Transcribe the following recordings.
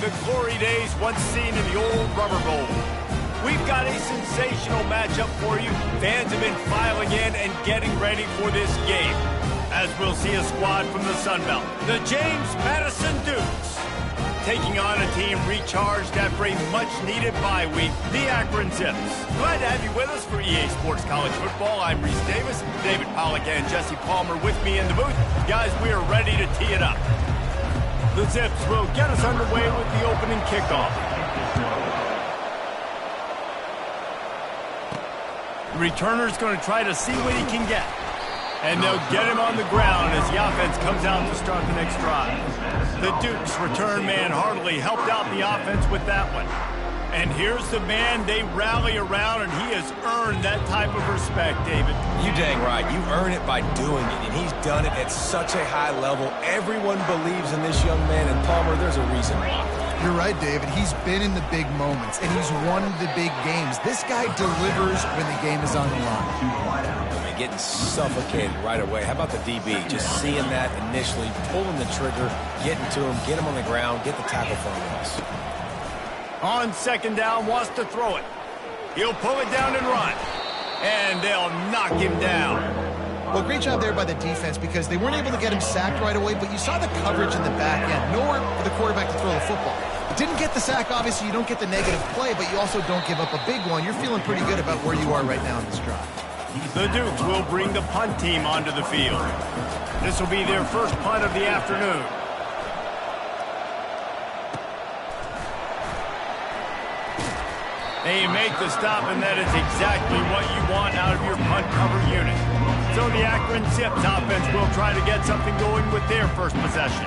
the glory days once seen in the old Rubber Bowl. We've got a sensational matchup for you. Fans have been filing in and getting ready for this game, as we'll see a squad from the Sun Belt, the James Madison Dukes, taking on a team recharged after a much-needed bye week, the Akron Zips. Glad to have you with us for EA Sports College Football. I'm Reese Davis, David Pollack and Jesse Palmer with me in the booth. Guys, we are ready to tee it up. The Zips will get us underway with the opening kickoff. The returner's going to try to see what he can get. And they'll get him on the ground as the offense comes out to start the next drive. The Dukes return man Hartley helped out the offense with that one. And here's the man they rally around, and he has earned that type of respect, David. You dang right. You earn it by doing it, and he's done it at such a high level. Everyone believes in this young man, and Palmer, there's a reason why. You're right, David. He's been in the big moments, and he's won the big games. This guy delivers when the game is on the line. Getting suffocated right away. How about the DB? Just seeing that initially, pulling the trigger, getting to him, get him on the ground, get the tackle for us. On second down, wants to throw it. He'll pull it down and run. And they'll knock him down. Well, great job there by the defense because they weren't able to get him sacked right away, but you saw the coverage in the back end. Nowhere for the quarterback to throw the football. Didn't get the sack, obviously. You don't get the negative play, but you also don't give up a big one. You're feeling pretty good about where you are right now in this drive. The Dukes will bring the punt team onto the field. This will be their first punt of the afternoon. They make the stop, and that is exactly what you want out of your punt cover unit. So the Akron Zips offense will try to get something going with their first possession.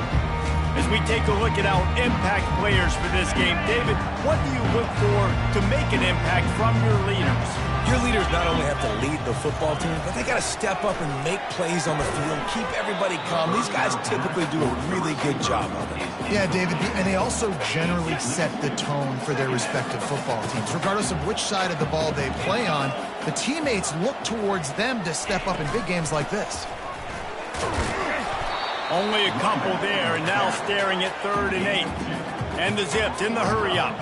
As we take a look at our impact players for this game, David, what do you look for to make an impact from your leaders? Your leaders not only have to lead the football team, but they got to step up and make plays on the field, keep everybody calm. These guys typically do a really good job of it. Yeah, David, and they also generally set the tone for their respective football teams. Regardless of which side of the ball they play on, the teammates look towards them to step up in big games like this. Only a couple there, and now staring at 3rd and 8. And the Zips in the hurry-up.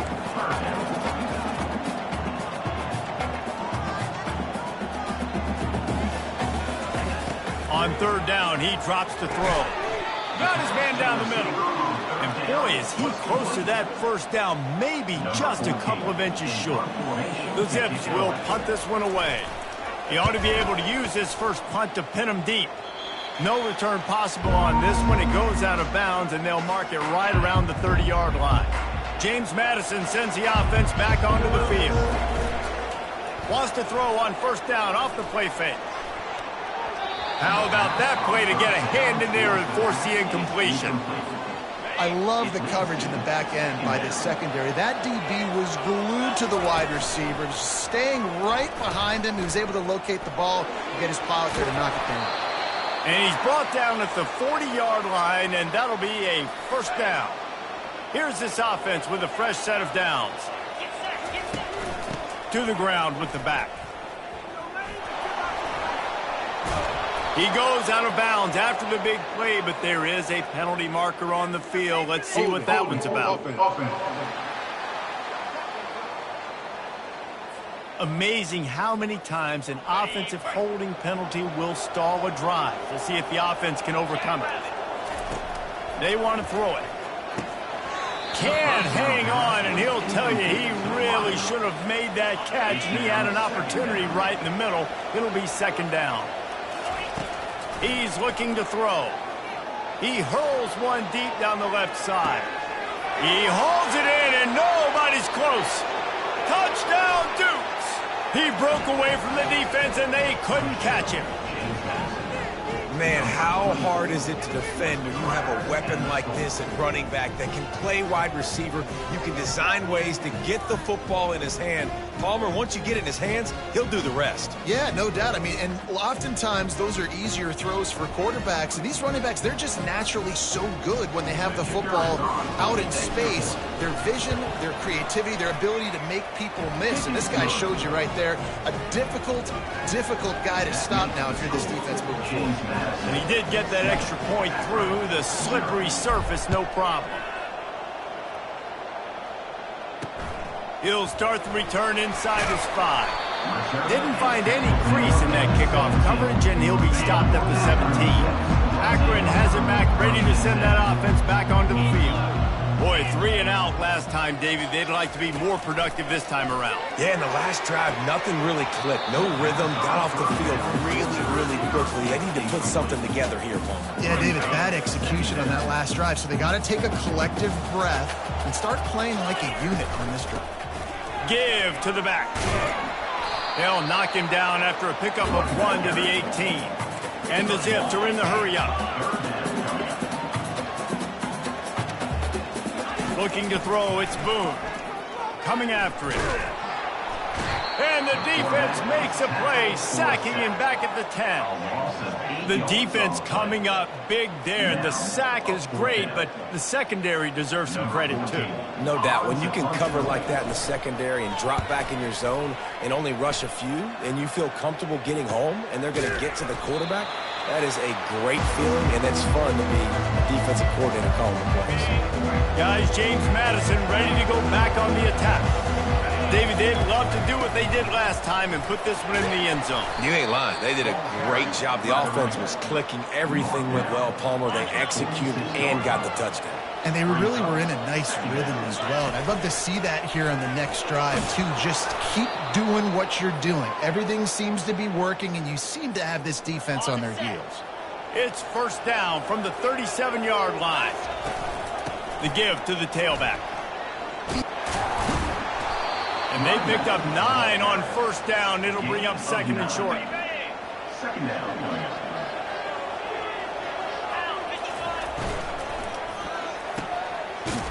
On 3rd down, he drops to throw. Got his man down the middle. And boy, is he close to that first down, maybe just a couple of inches short. The Zips will punt this one away. He ought to be able to use this first punt to pin him deep. No return possible on this one. It goes out of bounds, and they'll mark it right around the 30-yard line. James Madison sends the offense back onto the field. Wants to throw on 1st down off the play fake. How about that play to get a hand in there and force the incompletion? I love the coverage in the back end by the secondary. That DB was glued to the wide receiver, staying right behind him. He was able to locate the ball and get his plow out there to knock it down. And he's brought down at the 40-yard line, and that'll be a 1st down. Here's this offense with a fresh set of downs. To the ground with the back. He goes out of bounds after the big play, but there is a penalty marker on the field. Let's see what that one's about. Amazing how many times an offensive holding penalty will stall a drive. We'll see if the offense can overcome it. They want to throw it. Can't hang on, and he'll tell you he really should have made that catch, and he had an opportunity right in the middle. It'll be 2nd down. He's looking to throw. He hurls one deep down the left side. He holds it in, and nobody's close. Touchdown, Dukes! He broke away from the defense, and they couldn't catch him. Man, how hard is it to defend when you have a weapon like this at running back that can play wide receiver? You can design ways to get the football in his hand. Palmer, once you get it in his hands, he'll do the rest. Yeah, no doubt. I mean, and oftentimes those are easier throws for quarterbacks. And these running backs, they're just naturally so good when they have the football out in space. Their vision, their creativity, their ability to make people miss. And this guy showed you right there, a difficult guy to stop now if you're this defense moving forward. And he did get that extra point through the slippery surface, no problem. He'll start the return inside his 5. Didn't find any crease in that kickoff coverage, and he'll be stopped at the 17. Akron has it back, ready to send that offense back onto the field. Boy, 3 and out last time, David. They'd like to be more productive this time around. Yeah, in the last drive, nothing really clicked. No rhythm, got off the field really quickly. They need to put something together here, Paul. Yeah, David, bad execution on that last drive. So they got to take a collective breath and start playing like a unit on this drive. Give to the back. They'll knock him down after a pickup of 1 to the 18. And the Zips are in the hurry-up. Looking to throw, it's Boone. Coming after it. And the defense makes a play, sacking him back at the 10. The defense coming up big there. The sack is great, but the secondary deserves some credit too. No doubt. When you can cover like that in the secondary and drop back in your zone and only rush a few, and you feel comfortable getting home, and they're going to get to the quarterback, that is a great feeling, and it's fun to be a defensive coordinator calling the plays. Guys, James Madison ready to go back on the attack. David, they'd love to do what they did last time and put this one in the end zone. You ain't lying. They did a great job. The offense was clicking. Everything went well, Palmer. They executed and got the touchdown. And they really were in a nice rhythm as well. And I'd love to see that here on the next drive, too. Just keep doing what you're doing. Everything seems to be working, and you seem to have this defense on their heels. It's first down from the 37-yard line. The give to the tailback. And they picked up 9 on first down. It'll bring up second and short. Second down.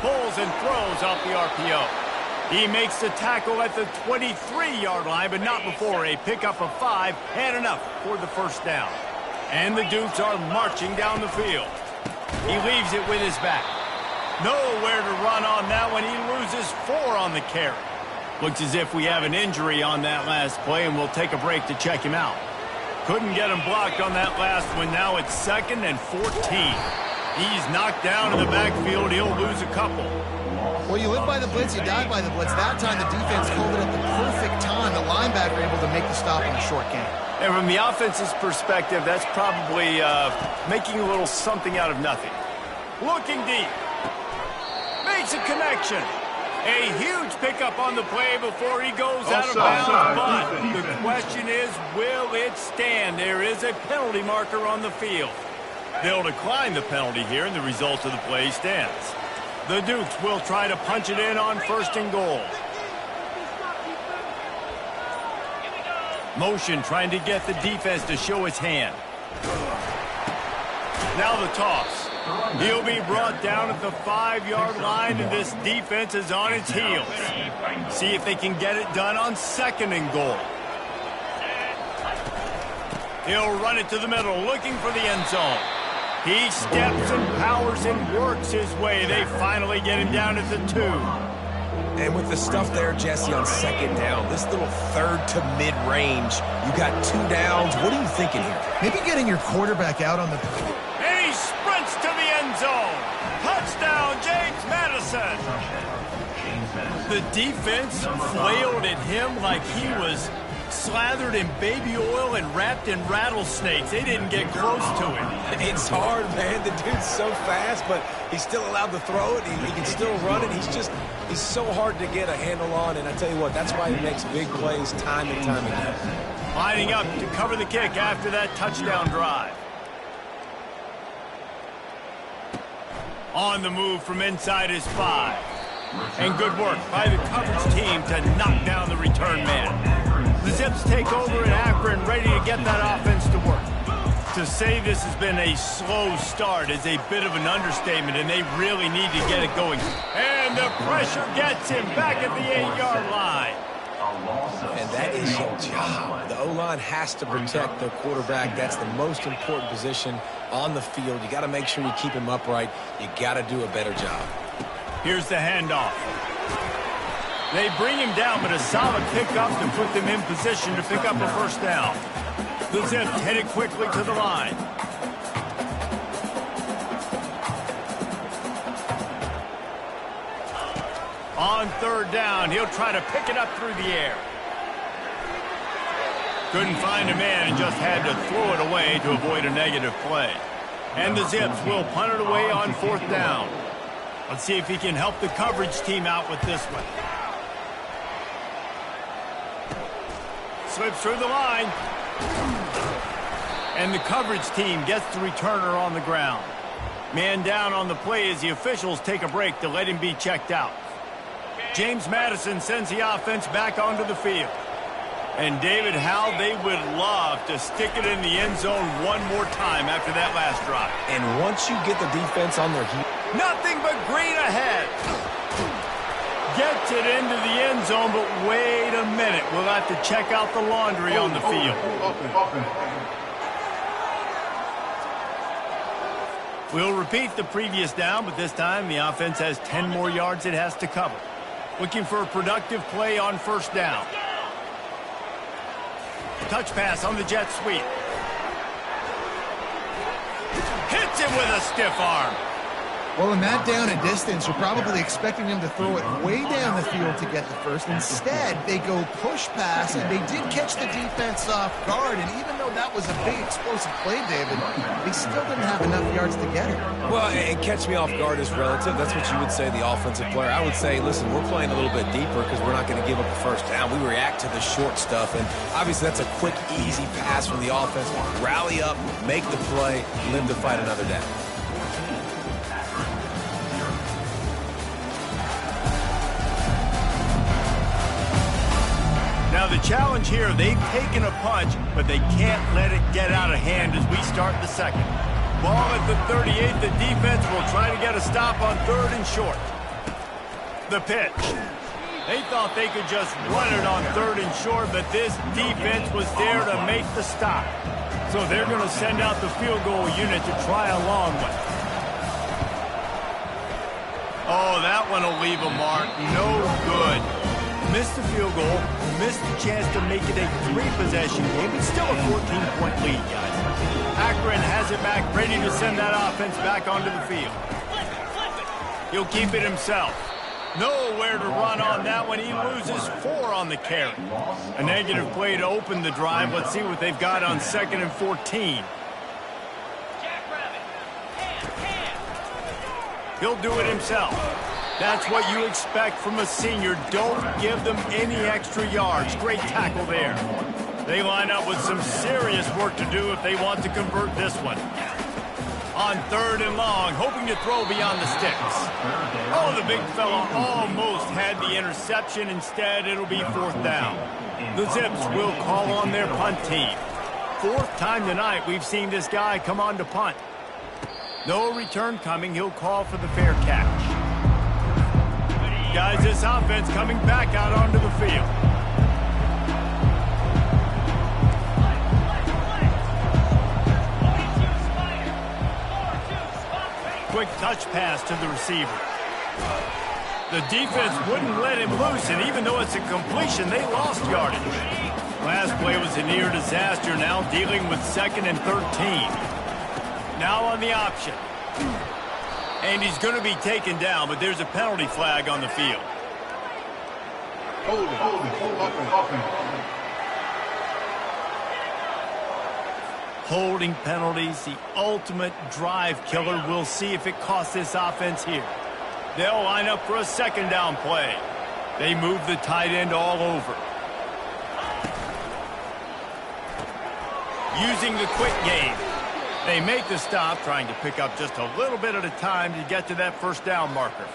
Pulls and throws off the RPO. He makes the tackle at the 23-yard line, but not before a pickup of 5 and enough for the first down. And the Dukes are marching down the field. He leaves it with his back. Nowhere to run on that one. He loses 4 on the carry. Looks as if we have an injury on that last play, and we'll take a break to check him out. Couldn't get him blocked on that last one. Now it's 2nd and 14. He's knocked down in the backfield. He'll lose a couple. Well, you live by the blitz, you die by the blitz. That time the defense called it at the perfect time. The linebacker able to make the stop on a short gain. And from the offense's perspective, that's probably making a little something out of nothing. Looking deep. Makes a connection. A huge pickup on the play before he goes out of bounds. But the question is, will it stand? There is a penalty marker on the field. They'll decline the penalty here, and the result of the play stands. The Dukes will try to punch it in on 1st and goal. Motion trying to get the defense to show his hand. Now the toss. He'll be brought down at the 5-yard line, and this defense is on its heels. See if they can get it done on 2nd and goal. He'll run it to the middle, looking for the end zone. He steps and powers and works his way. They finally get him down at the 2. And with the stuff there, Jesse, on 2nd down, this little 3rd to mid-range, you got 2 downs. What are you thinking here? Maybe getting your quarterback out on the... And he sprints to the end zone. Touchdown, James Madison. The defense flailed at him like he was slathered in baby oil and wrapped in rattlesnakes. They didn't get close to him. It's hard, man. The dude's so fast, but he's still allowed to throw it. He can still run it. He's so hard to get a handle on, and I tell you what, that's why he makes big plays time and time again. Lining up to cover the kick after that touchdown drive. On the move from inside his 5. And good work by the coverage team to knock down the return man. The Zips take over at Akron, ready to get that offense to work. To say this has been a slow start is a bit of an understatement, and they really need to get it going. And the pressure gets him back at the 8-yard line. And that is your job. The O-line has to protect their quarterback. That's the most important position on the field. You got to make sure you keep him upright. You got to do a better job. Here's the handoff. They bring him down, but a solid pickup to put them in position to pick up a first down. The Zips headed quickly to the line. On third down, he'll try to pick it up through the air. Couldn't find a man and just had to throw it away to avoid a negative play. And the Zips will punt it away on fourth down. Let's see if he can help the coverage team out with this one. Slips through the line. And the coverage team gets the returner on the ground. Man down on the play as the officials take a break to let him be checked out. James Madison sends the offense back onto the field. And David, how they would love to stick it in the end zone one more time after that last drive. And once you get the defense on their heels. Nothing but green ahead. Gets it into the end zone, but wait a minute. We'll have to check out the laundry on the field. We'll repeat the previous down, but this time the offense has 10 more yards it has to cover. Looking for a productive play on first down. Touch pass on the jet sweep. Hits it with a stiff arm. Well, in that down and distance, you're probably expecting them to throw it way down the field to get the first. Instead, they go push pass, and they did catch the defense off guard. And even though that was a big explosive play, David, they still didn't have enough yards to get it. Well, and catch me off guard is relative. That's what you would say, the offensive player. I would say, listen, we're playing a little bit deeper because we're not going to give up a first down. We react to the short stuff, and obviously that's a quick, easy pass from the offense. Rally up, make the play, live to fight another day. Now the challenge here, they've taken a punch, but they can't let it get out of hand as we start the second. Ball at the 38, the defense will try to get a stop on third and short. The pitch. They thought they could just run it on third and short, but this defense was there to make the stop. So they're going to send out the field goal unit to try a long one. Oh, that one will leave a mark. No good. Missed the field goal, missed the chance to make it a three-possession game. It's still a 14-point lead, guys. Akron has it back, ready to send that offense back onto the field. He'll keep it himself. Nowhere to run on that one. He loses 4 on the carry. A negative play to open the drive. Let's see what they've got on 2nd and 14. He'll do it himself. That's what you expect from a senior. Don't give them any extra yards. Great tackle there. They line up with some serious work to do if they want to convert this one. On 3rd and long, hoping to throw beyond the sticks. Oh, the big fella almost had the interception. Instead, it'll be 4th down. The Zips will call on their punt team. 4th time tonight we've seen this guy come on to punt. No return coming. He'll call for the fair catch. Guys, this offense coming back out onto the field. Quick touch pass to the receiver. The defense wouldn't let him loose, and even though it's a completion, they lost yardage. Last play was a near disaster, now dealing with 2nd and 13. Now on the option. And he's going to be taken down, but there's a penalty flag on the field. Holding penalties, the ultimate drive killer. We'll see if it costs this offense here. They'll line up for a 2nd down play. They move the tight end all over. Using the quick game. They make the stop, trying to pick up just a little bit at a time to get to that 1st down marker.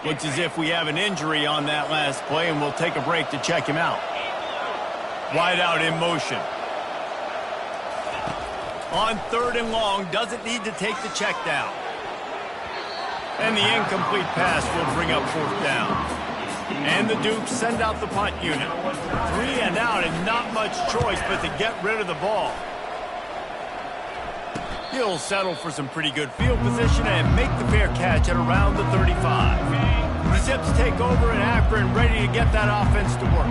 Looks as if we have an injury on that last play, and we'll take a break to check him out. Wide out in motion. On 3rd and long, doesn't need to take the check down. And the incomplete pass will bring up 4th down. And the Dukes send out the punt unit. 3 and out, and not much choice but to get rid of the ball. He'll settle for some pretty good field position and make the fair catch at around the 35. The Zips take over in Akron, ready to get that offense to work.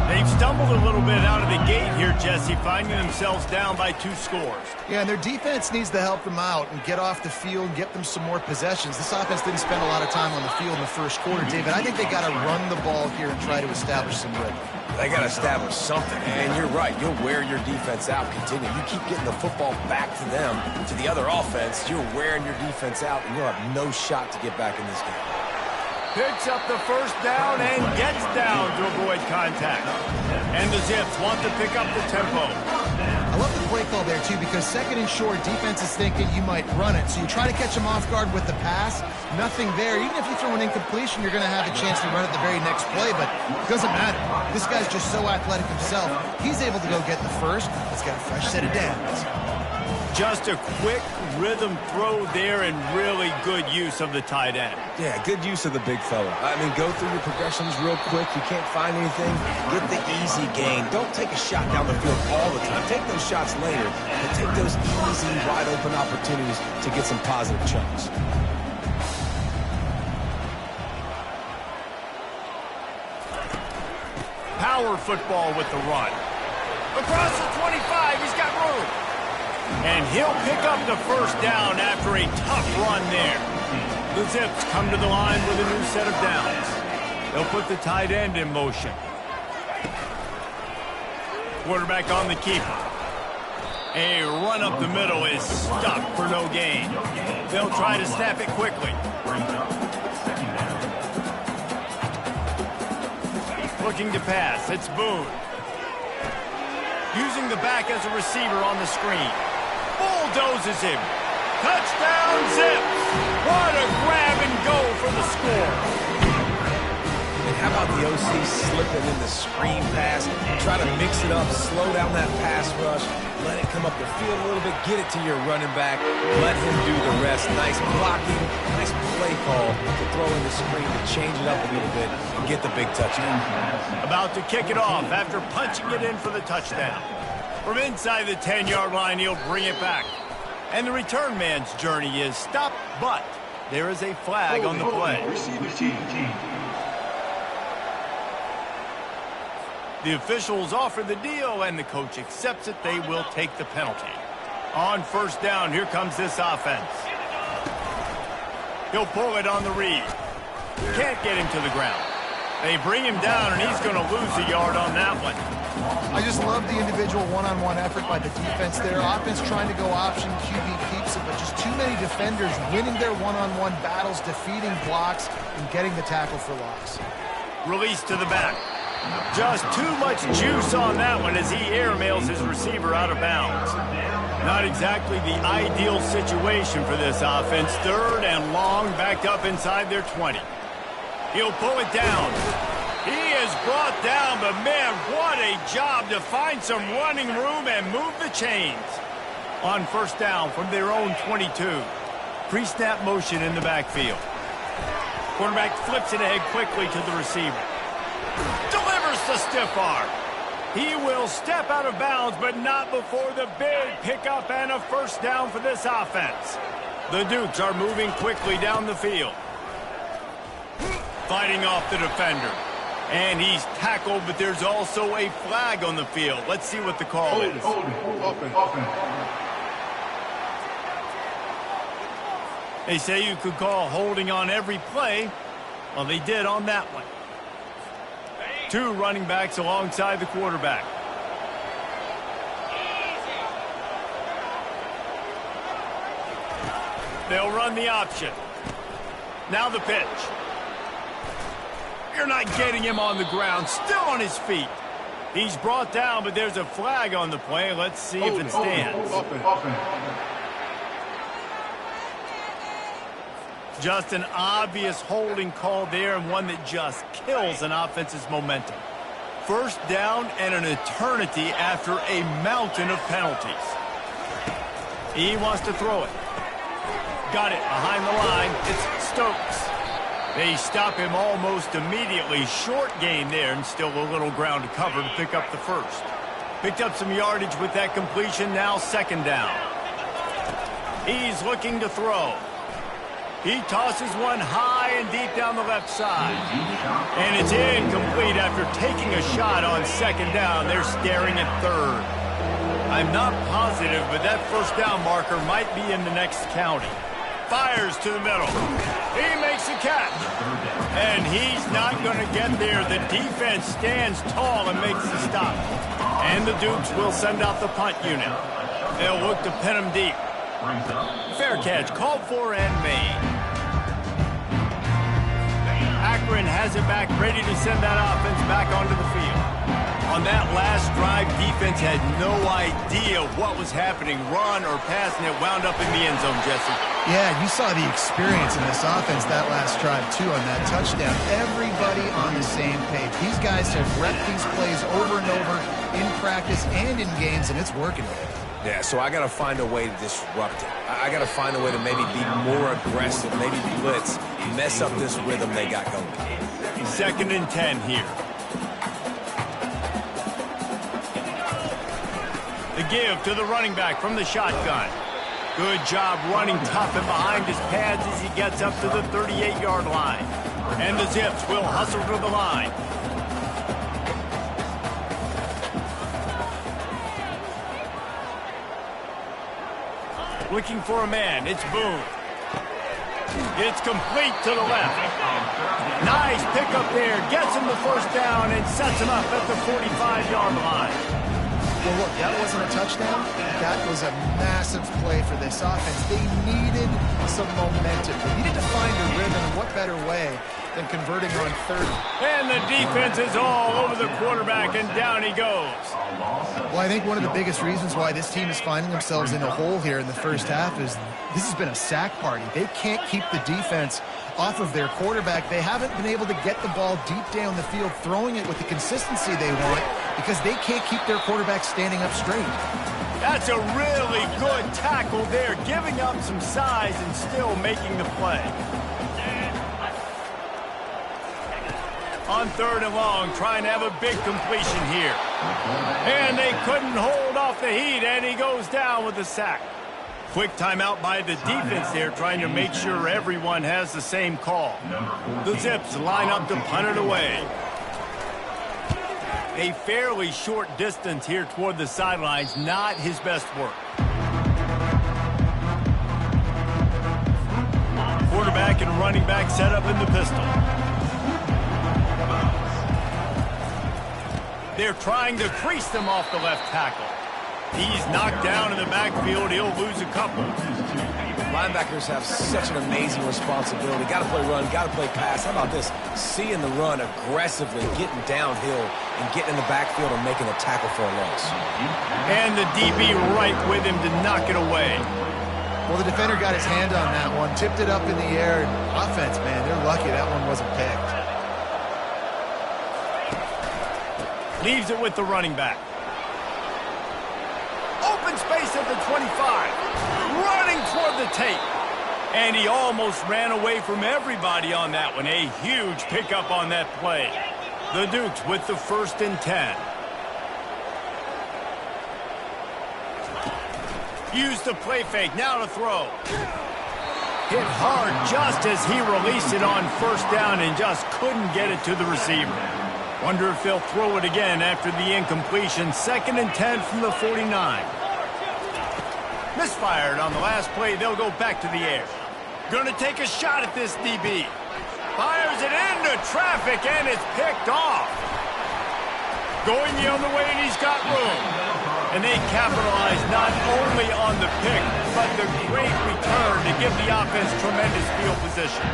They've stumbled a little bit out of the gate here, Jesse, finding themselves down by 2 scores. Yeah, and their defense needs to help them out and get off the field and get them some more possessions. This offense didn't spend a lot of time on the field in the first quarter, David. I think they got to run the ball here and try to establish some rhythm. They got to establish something, and you're right. You'll wear your defense out. Continue. You keep getting the football back to them, to the other offense. You're wearing your defense out, and you'll have no shot to get back in this game. Picks up the first down and gets down to avoid contact. And the Zips want to pick up the tempo. I love the play call there, too, because second and short, defense is thinking you might run it. So you try to catch them off guard with the pass. Nothing there. Even if you throw an incompletion, you're going to have a chance to run it the very next play, but it doesn't matter. This guy's just so athletic himself. He's able to go get the first. He's got a fresh set of downs. Just a quick rhythm throw there and really good use of the tight end. Yeah, good use of the big fella. I mean, go through your progressions real quick. You can't find anything, get the easy gain. Don't take a shot down the field all the time. Take those shots later, but take those easy, wide-open opportunities to get some positive chunks. Power football with the run. Across the 25, he's got room. And he'll pick up the first down after a tough run there. The Zips come to the line with a new set of downs. They'll put the tight end in motion. Quarterback on the keeper. A run up the middle is stuck for no gain. They'll try to snap it quickly. Looking to pass, it's Boone. Using the back as a receiver on the screen. Bulldozes him. Touchdown, Zips. What a grab and go for the score. And how about the OC slipping in the screen pass? Try to mix it up, slow down that pass rush, let it come up the field a little bit, get it to your running back, let him do the rest. Nice blocking, nice play call to throw in the screen to change it up a little bit and get the big touchdown. About to kick it off after punching it in for the touchdown. From inside the 10-yard line, he'll bring it back. And the return man's journey is stopped, but there is a flag on the play. The officials offer the deal, and the coach accepts it. They will take the penalty. On first down, here comes this offense. He'll pull it on the read. Can't get him to the ground. They bring him down, and he's going to lose a yard on that one. I just love the individual one-on-one effort by the defense there. Offense trying to go option, QB keeps it, but just too many defenders winning their one-on-one battles, defeating blocks, and getting the tackle for loss. Release to the back. Just too much juice on that one as he airmails his receiver out of bounds. Not exactly the ideal situation for this offense. Third and long, backed up inside their 20. He'll pull it down. He is brought down, but man, what a job to find some running room and move the chains. On first down from their own 22. Pre-snap motion in the backfield. Quarterback flips it ahead quickly to the receiver. Delivers the stiff arm. He will step out of bounds, but not before the big pickup and a first down for this offense. The Dukes are moving quickly down the field. Fighting off the defender. And he's tackled, but there's also a flag on the field. Let's see what the call is. They say you could call holding on every play. Well, they did on that one. 2 running backs alongside the quarterback. They'll run the option. Now the pitch. You're not getting him on the ground, still on his feet. He's brought down, but there's a flag on the play. Let's see if it stands. Just an obvious holding call there, and one that just kills an offense's momentum. First down and an eternity after a mountain of penalties. He wants to throw it. Got it behind the line. It's Stokes. They stop him almost immediately. Short gain there, and still a little ground to cover to pick up the first. Picked up some yardage with that completion. Now second down. He's looking to throw. He tosses one high playing deep down the left side. And it's incomplete after taking a shot on second down. They're staring at third. I'm not positive, but that first down marker might be in the next county. Fires to the middle. He makes the catch. And he's not going to get there. The defense stands tall and makes the stop. And the Dukes will send out the punt unit. They'll look to pin him deep. Fair catch called for and made. Akron has it back, ready to send that offense back onto the field. On that last drive, defense had no idea what was happening, run or pass, and it wound up in the end zone, Jesse. Yeah, you saw the experience in this offense that last drive, too, on that touchdown. Everybody on the same page. These guys have repped these plays over and over in practice and in games, and it's working. Yeah, so I got to find a way to disrupt it. I got to find a way to maybe be more aggressive, maybe blitz, mess up this rhythm they got going. 2nd and 10 here. The give to the running back from the shotgun. Good job running tough and behind his pads as he gets up to the 38-yard line. And the Zips will hustle to the line. Looking for a man. It's Boone. It's complete to the left. Nice pickup there. Gets him the first down and sets him up at the 45-yard line. Well, look, that wasn't a touchdown. That was a massive play for this offense. They needed some momentum. They needed to find a rhythm, and what better way than converting on third. And the defense is all over the quarterback, and down he goes. Well, I think one of the biggest reasons why this team is finding themselves in a hole here in the first half is this has been a sack party. They can't keep the defense off of their quarterback. They haven't been able to get the ball deep down the field, throwing it with the consistency they want, because they can't keep their quarterback standing up straight. That's a really good tackle there, giving up some size and still making the play. On 3rd and long, trying to have a big completion here. And they couldn't hold off the heat, and he goes down with the sack. Quick timeout by the defense there, trying to make sure everyone has the same call. The Zips line up to punt it away. A fairly short distance here toward the sidelines, not his best work. Quarterback and running back set up in the pistol. They're trying to crease them off the left tackle. He's knocked down in the backfield. He'll lose a couple. Linebackers have such an amazing responsibility. Got to play run, got to play pass. How about this? Seeing the run aggressively, getting downhill, and getting in the backfield and making a tackle for a loss. And the DB right with him to knock it away. Well, the defender got his hand on that one, tipped it up in the air. Offense, man, they're lucky that one wasn't picked. Leaves it with the running back. Open space at the 25. Running toward the tape. And he almost ran away from everybody on that one. A huge pickup on that play. The Dukes with the 1st and 10. Use the play fake. Now to throw. Hit hard just as he released it on 1st down and just couldn't get it to the receiver. Wonder if they'll throw it again after the incompletion. 2nd and 10 from the 49. Misfired on the last play. They'll go back to the air. Going to take a shot at this DB. Fires it into traffic, and it's picked off. Going the other way, and he's got room. And they capitalize not only on the pick, but the great return to give the offense tremendous field position.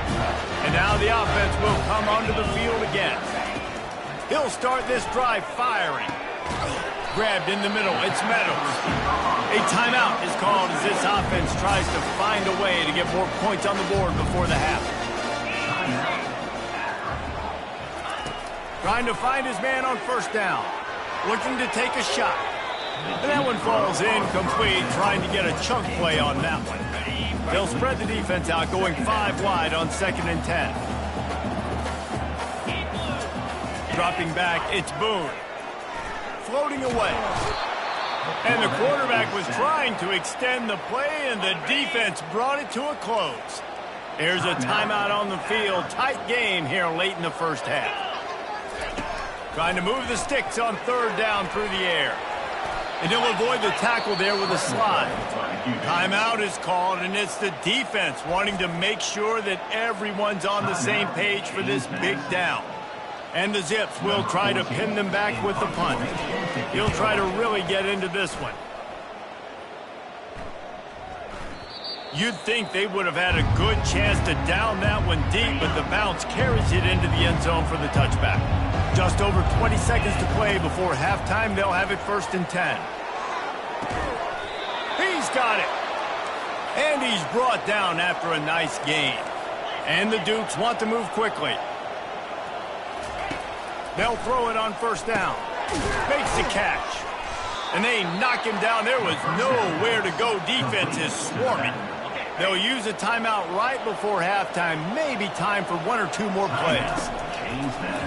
And now the offense will come onto the field again. He'll start this drive firing. Grabbed in the middle. It's Meadows. A timeout is called as this offense tries to find a way to get more points on the board before the half. Trying to find his man on 1st down. Looking to take a shot. And that one falls incomplete, trying to get a chunk play on that one. They'll spread the defense out, going 5 wide on 2nd and 10. Dropping back, it's Boone. Floating away. And the quarterback was trying to extend the play, and the defense brought it to a close. Here's a timeout on the field. Tight game here late in the first half. Trying to move the sticks on third down through the air. And he'll avoid the tackle there with a slide. Timeout is called, and it's the defense wanting to make sure that everyone's on the same page for this big down. And the Zips will try to pin them back with the punt. He'll try to really get into this one. You'd think they would have had a good chance to down that one deep, but the bounce carries it into the end zone for the touchback. Just over 20 seconds to play before halftime. They'll have it 1st and 10. He's got it. And he's brought down after a nice gain. And the Dukes want to move quickly. They'll throw it on 1st down. Makes the catch. And they knock him down. There was nowhere to go. Defense is swarming. They'll use a timeout right before halftime. Maybe time for 1 or 2 more plays.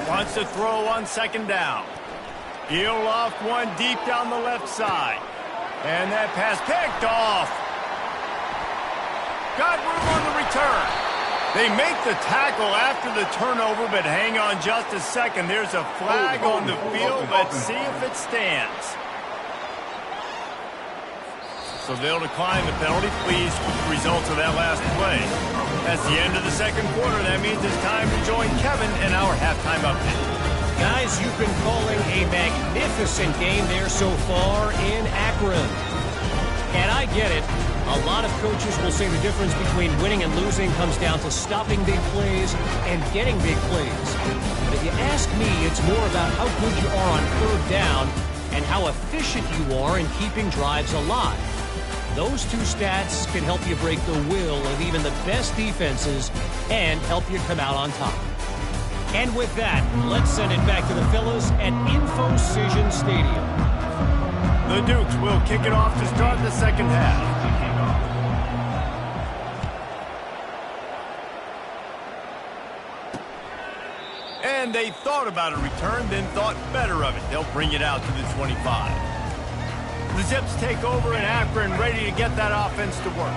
Wants to throw on 2nd down. He'll loft one deep down the left side. And that pass picked off. Got room on the return. They make the tackle after the turnover, but hang on just a second. There's a flag on the field. Let's see if it stands. So they'll decline the penalty. Pleased with the results of that last play. That's the end of the 2nd quarter. That means it's time to join Kevin in our halftime update. Guys, you've been calling a magnificent game there so far in Akron. And I get it. A lot of coaches will say the difference between winning and losing comes down to stopping big plays and getting big plays. But if you ask me, it's more about how good you are on 3rd down and how efficient you are in keeping drives alive. Those 2 stats can help you break the will of even the best defenses and help you come out on top. And with that, let's send it back to the fellas at Infocision Stadium. The Dukes will kick it off to start the 2nd half. And they thought about a return, then thought better of it. They'll bring it out to the 25. The Zips take over in Akron, ready to get that offense to work.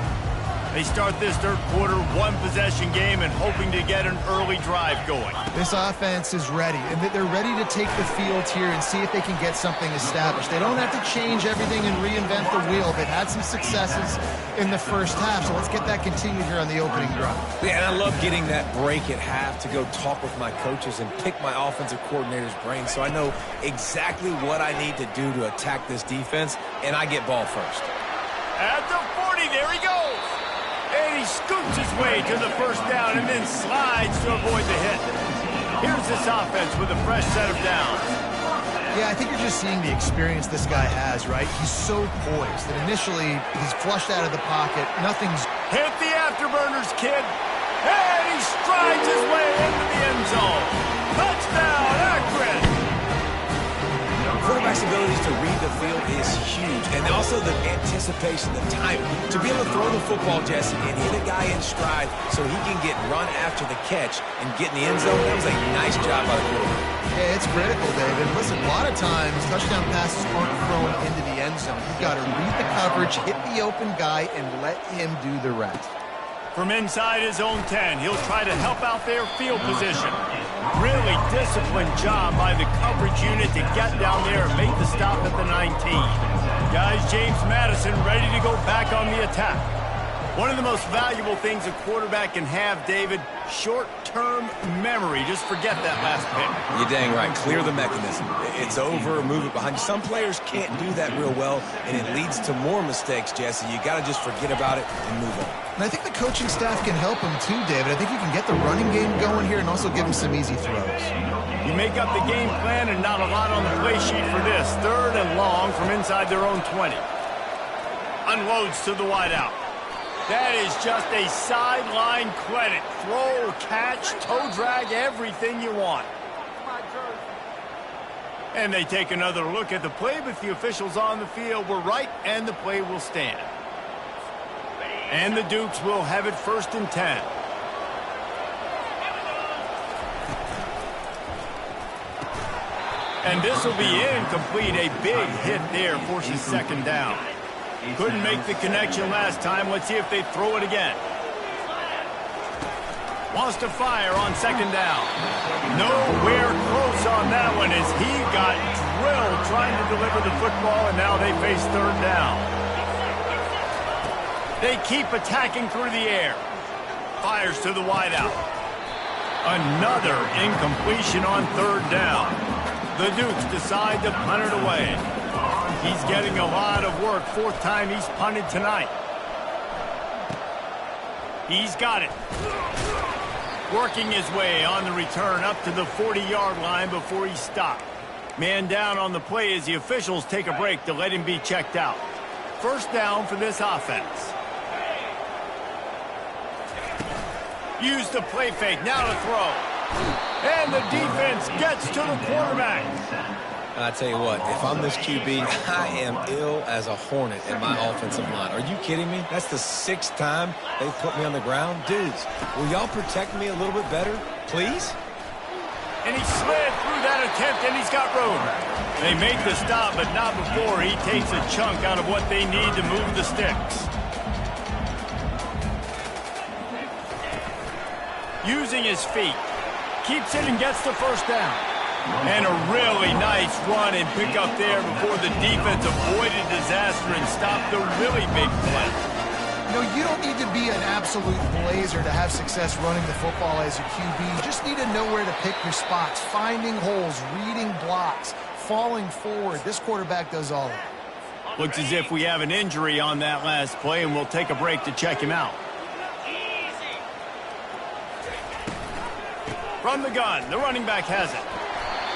They start this 3rd quarter, 1-possession game, and hoping to get an early drive going. This offense is ready, and they're ready to take the field here and see if they can get something established. They don't have to change everything and reinvent the wheel. They've had some successes in the first half, so let's get that continued here on the opening drive. Yeah, and I love getting that break at half to go talk with my coaches and pick my offensive coordinator's brain so I know exactly what I need to do to attack this defense, and I get ball first. At the 40, there he goes. And he scoots his way to the 1st down and then slides to avoid the hit. Here's this offense with a fresh set of downs. Yeah, I think you're just seeing the experience this guy has, right? He's so poised that initially he's flushed out of the pocket. Nothing's... Hit the afterburners, kid. And he strides his way into the end zone. Touchdown, Akron. Quarterback's abilities to read the field is huge, and also the anticipation, the timing. To be able to throw the football, Jesse, and hit a guy in stride so he can get run after the catch and get in the end zone, that was a nice job by the quarterback. Yeah, it's critical, David. Listen, a lot of times touchdown passes aren't thrown into the end zone. You've got to read the coverage, hit the open guy, and let him do the rest. From inside his own 10, he'll try to help out their field position. Really disciplined job by the coverage unit to get down there and make the stop at the 19. Guys, James Madison ready to go back on the attack. One of the most valuable things a quarterback can have, David, short-term memory. Just forget that last pick. You're dang right. Clear the mechanism. It's over, move it behind you. Some players can't do that real well, and it leads to more mistakes, Jesse. You got to just forget about it and move on. And I think the coaching staff can help him too, David. I think you can get the running game going here and also give him some easy throws. You make up the game plan and not a lot on the play sheet for this. 3rd and long from inside their own 20. Unloads to the wideout. That is just a sideline credit. Throw, catch, toe drag, everything you want. And they take another look at the play, but the officials on the field were right, and the play will stand. And the Dukes will have it 1st and 10. And this will be incomplete. A big hit there forces 2nd down. Couldn't make the connection last time. Let's see if they throw it again. Wants to fire on second down. Nowhere close on that one as he got drilled trying to deliver the football, and now they face third down. They keep attacking through the air. Fires to the wideout. Another incompletion on third down. The Dukes decide to punt it away. He's getting a lot of work. Fourth time he's punted tonight. He's got it. Working his way on the return up to the 40-yard line before he stopped. Man down on the play as the officials take a break to let him be checked out. First down for this offense. Use the play fake, now to throw. And the defense gets to the quarterback. I tell you what, if I'm this QB, I am ill as a hornet in my offensive line. Are you kidding me? That's the 6th time they've put me on the ground. Dudes, will y'all protect me a little bit better, please? And he slid through that attempt, and he's got room. They make the stop, but not before he takes a chunk out of what they need to move the sticks. Using his feet. Keeps it and gets the first down. And a really nice run and pick up there before the defense avoided disaster and stopped the really big play. No, you don't need to be an absolute blazer to have success running the football as a QB. You just need to know where to pick your spots, finding holes, reading blocks, falling forward. This quarterback does all of it. Looks as if we have an injury on that last play, and we'll take a break to check him out. From the gun, the running back has it.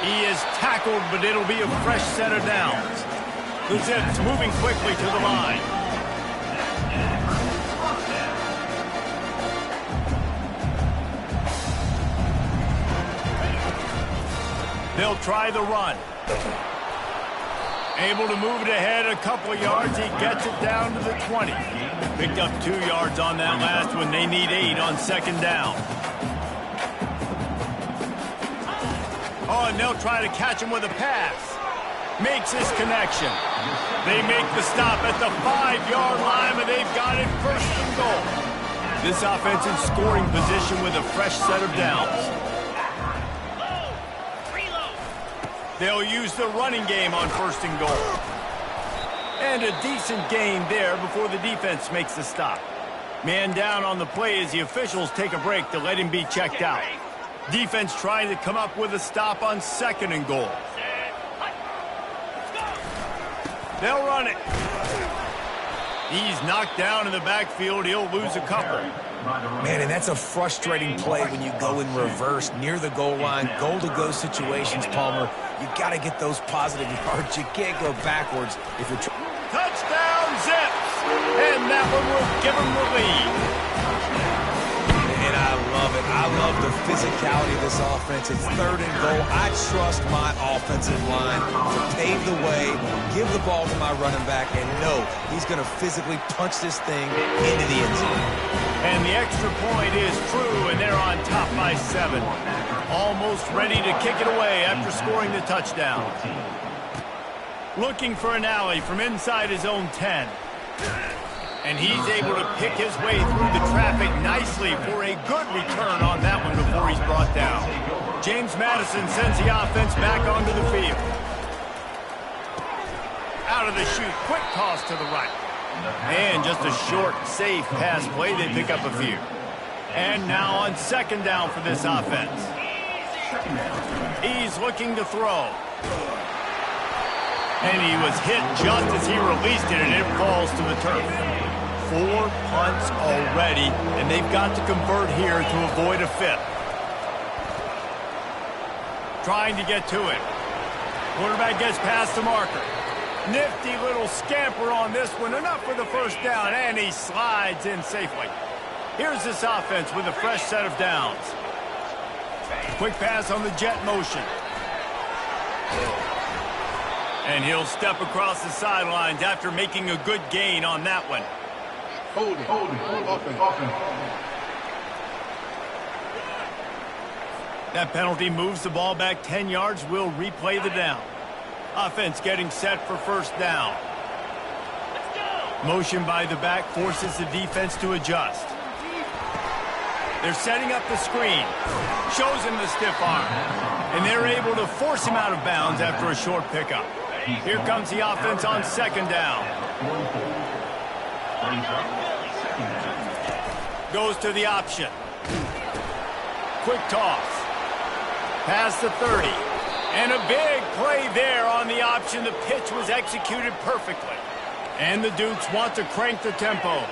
He is tackled, but it'll be a fresh set of downs. The Zips moving quickly to the line. They'll try the run. Able to move it ahead a couple of yards. He gets it down to the 20. Picked up 2 yards on that last one. They need 8 on second down. Oh, and they'll try to catch him with a pass. Makes his connection. They make the stop at the 5-yard line, but they've got it first and goal. This offense in scoring position with a fresh set of downs. They'll use the running game on first and goal. And a decent gain there before the defense makes the stop. Man down on the play as the officials take a break to let him be checked out. Defense trying to come up with a stop on second and goal. They'll run it. He's knocked down in the backfield. He'll lose a couple. Man, and that's a frustrating play when you go in reverse near the goal line. Goal-to-go situations, Palmer. You got to get those positive yards. You can't go backwards if you're trying. Touchdown, Zips! And that one will give them the lead. And I love it. I love the physicality of this offense. It's third and goal. I trust my offensive line to pave the way, give the ball to my running back, and know he's going to physically punch this thing into the end zone. And the extra point is true, and they're on top by 7. Almost ready to kick it away after scoring the touchdown. Looking for an alley from inside his own 10. And he's able to pick his way through the traffic nicely for a good return on that one before he's brought down. James Madison sends the offense back onto the field. Out of the chute, quick toss to the right. And just a short, safe pass play. They pick up a few. And now on second down for this offense. He's looking to throw. And he was hit just as he released it, and it falls to the turf. 4 punts already, and they've got to convert here to avoid a 5th. Trying to get to it. Quarterback gets past the marker. Nifty little scamper on this one. Enough for the first down, and he slides in safely. Here's this offense with a fresh set of downs. Quick pass on the jet motion. And he'll step across the sidelines after making a good gain on that one. Holding, offense. That penalty moves the ball back 10 yards. We'll replay the down. Offense getting set for first down. Motion by the back forces the defense to adjust. They're setting up the screen. Shows him the stiff arm. And they're able to force him out of bounds after a short pickup. Here comes the offense on second down. Goes to the option. Quick toss. Past the 30. And a big play there on the option. The pitch was executed perfectly. And the Dukes want to crank the tempo.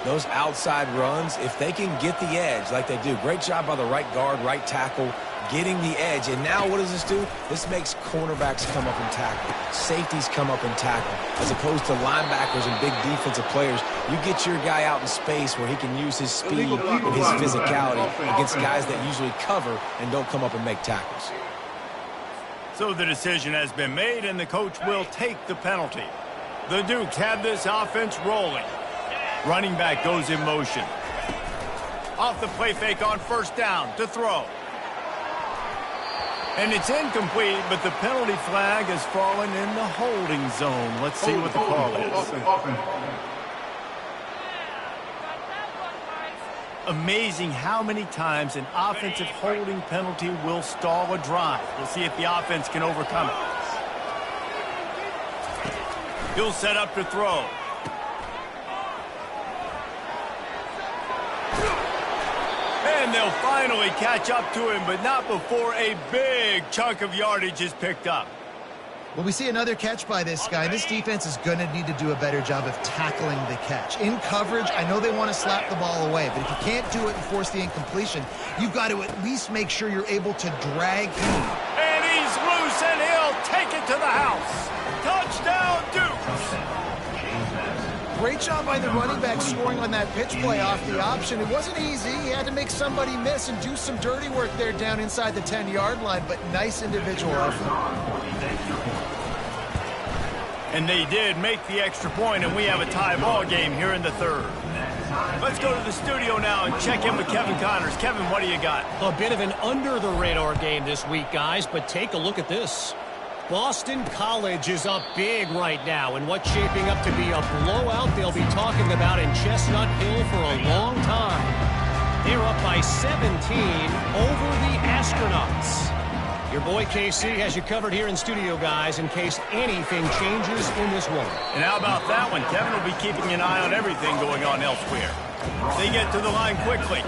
Those outside runs, if they can get the edge like they do, great job by the right guard, right tackle, getting the edge. And now what does this do? This makes cornerbacks come up and tackle. Safeties come up and tackle. As opposed to linebackers and big defensive players, you get your guy out in space where he can use his speed and his physicality against guys that usually cover and don't come up and make tackles. So the decision has been made, and the coach will take the penalty. The Dukes have this offense rolling. Running back goes in motion. Off the play fake on first down to throw. And it's incomplete, but the penalty flag has fallen in the holding zone. Let's see what the call is. Amazing how many times an offensive holding penalty will stall a drive. We'll see if the offense can overcome it. He'll set up to throw. And they'll finally catch up to him, but not before a big chunk of yardage is picked up. Well, we see another catch by this guy. This defense is going to need to do a better job of tackling the catch. In coverage, I know they want to slap the ball away, but if you can't do it and force the incompletion, you've got to at least make sure you're able to drag him. And he's loose, and he'll take it to the house. Touchdown, Dukes! Great job by the running back scoring on that pitch play off the option. It wasn't easy. He had to make somebody miss and do some dirty work there down inside the 10-yard line, but nice individual effort. And they did make the extra point, and we have a tie ball game here in the third. Let's go to the studio now and check in with Kevin Connors. Kevin, what do you got? A bit of an under-the-radar game this week, guys, but take a look at this. Boston College is up big right now in what's shaping up to be a blowout they'll be talking about in Chestnut Hill for a long time. They're up by 17 over the Astronauts. Your boy KC has you covered here in studio, guys, in case anything changes in this one. And how about that one? Kevin will be keeping an eye on everything going on elsewhere. They get to the line quickly.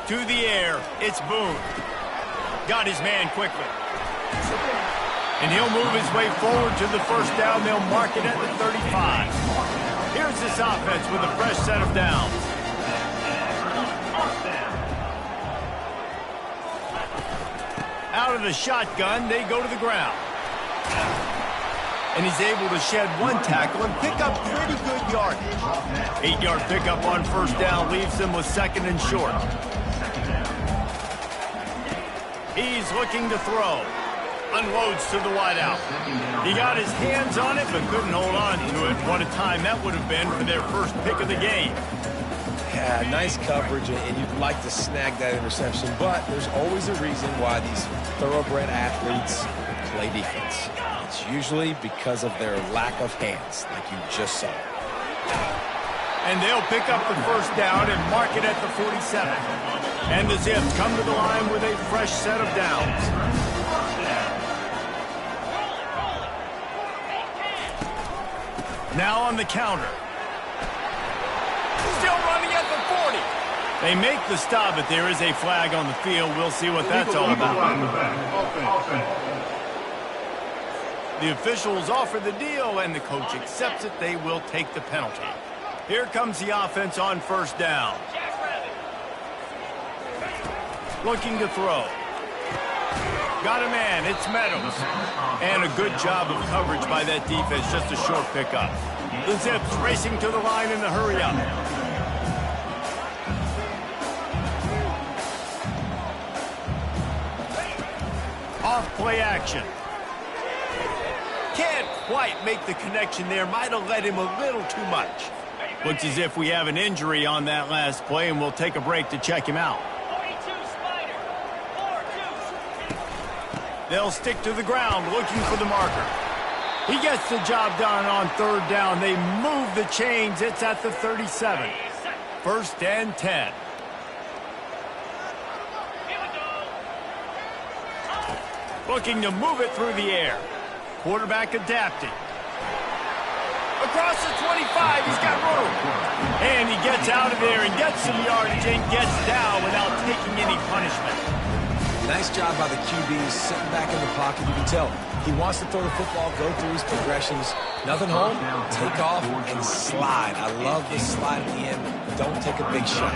To the air, it's Boone. Got his man quickly. And he'll move his way forward to the first down. They'll mark it at the 35. Here's this offense with a fresh set of downs. Out of the shotgun, they go to the ground. And he's able to shed one tackle and pick up pretty good yardage. 8-yard pickup on first down leaves them with second and short. He's looking to throw. Unloads to the wideout. He got his hands on it, but couldn't hold on to it. What a time that would have been for their first pick of the game. Yeah, nice coverage, and you'd like to snag that interception, but there's always a reason why these thoroughbred athletes play defense. It's usually because of their lack of hands, like you just saw. And they'll pick up the first down and mark it at the 47. And the Zips come to the line with a fresh set of downs. Now on the counter. Still running at the 40. They make the stop, but there is a flag on the field. We'll see what that's all about. The officials offer the deal, and the coach accepts it. They will take the penalty. Here comes the offense on first down. Looking to throw. Got a man, it's Meadows. And a good job of coverage by that defense, just a short pickup. The Zips racing to the line in the hurry-up. Off play action. Can't quite make the connection there. Might have led him a little too much. Looks as if we have an injury on that last play, and we'll take a break to check him out. They'll stick to the ground looking for the marker. He gets the job done on third down. They move the chains. It's at the 37. 1st and 10. Looking to move it through the air. Quarterback adapting. Across the 25, he's got room. And he gets out of there and gets some yardage and gets down without taking any punishment. Nice job by the QB, sitting back in the pocket. You can tell he wants to throw the football, go through his progressions. Nothing home, take off and slide. I love the slide at the end. Don't take a big shot.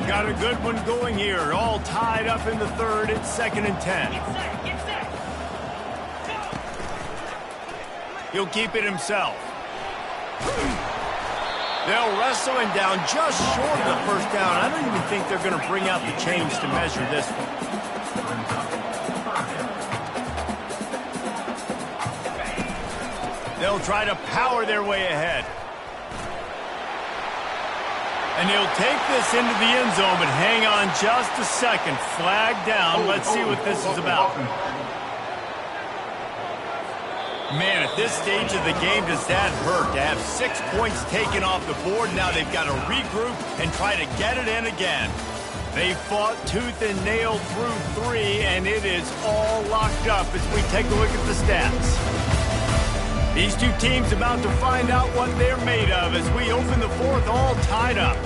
Got a good one going here. All tied up in the 3rd. It's 2nd and 10. He'll keep it himself. They'll wrestle him down just short of the 1st down. I don't even think they're going to bring out the chains to measure this one. They'll try to power their way ahead. And he'll take this into the end zone, but hang on just a second. Flag down. Let's see what this is about. Man, at this stage of the game, does that hurt to have 6 points taken off the board? Now they've got to regroup and try to get it in again. They fought tooth and nail through 3, and it is all locked up as we take a look at the stats. These two teams about to find out what they're made of as we open the 4th, all tied up.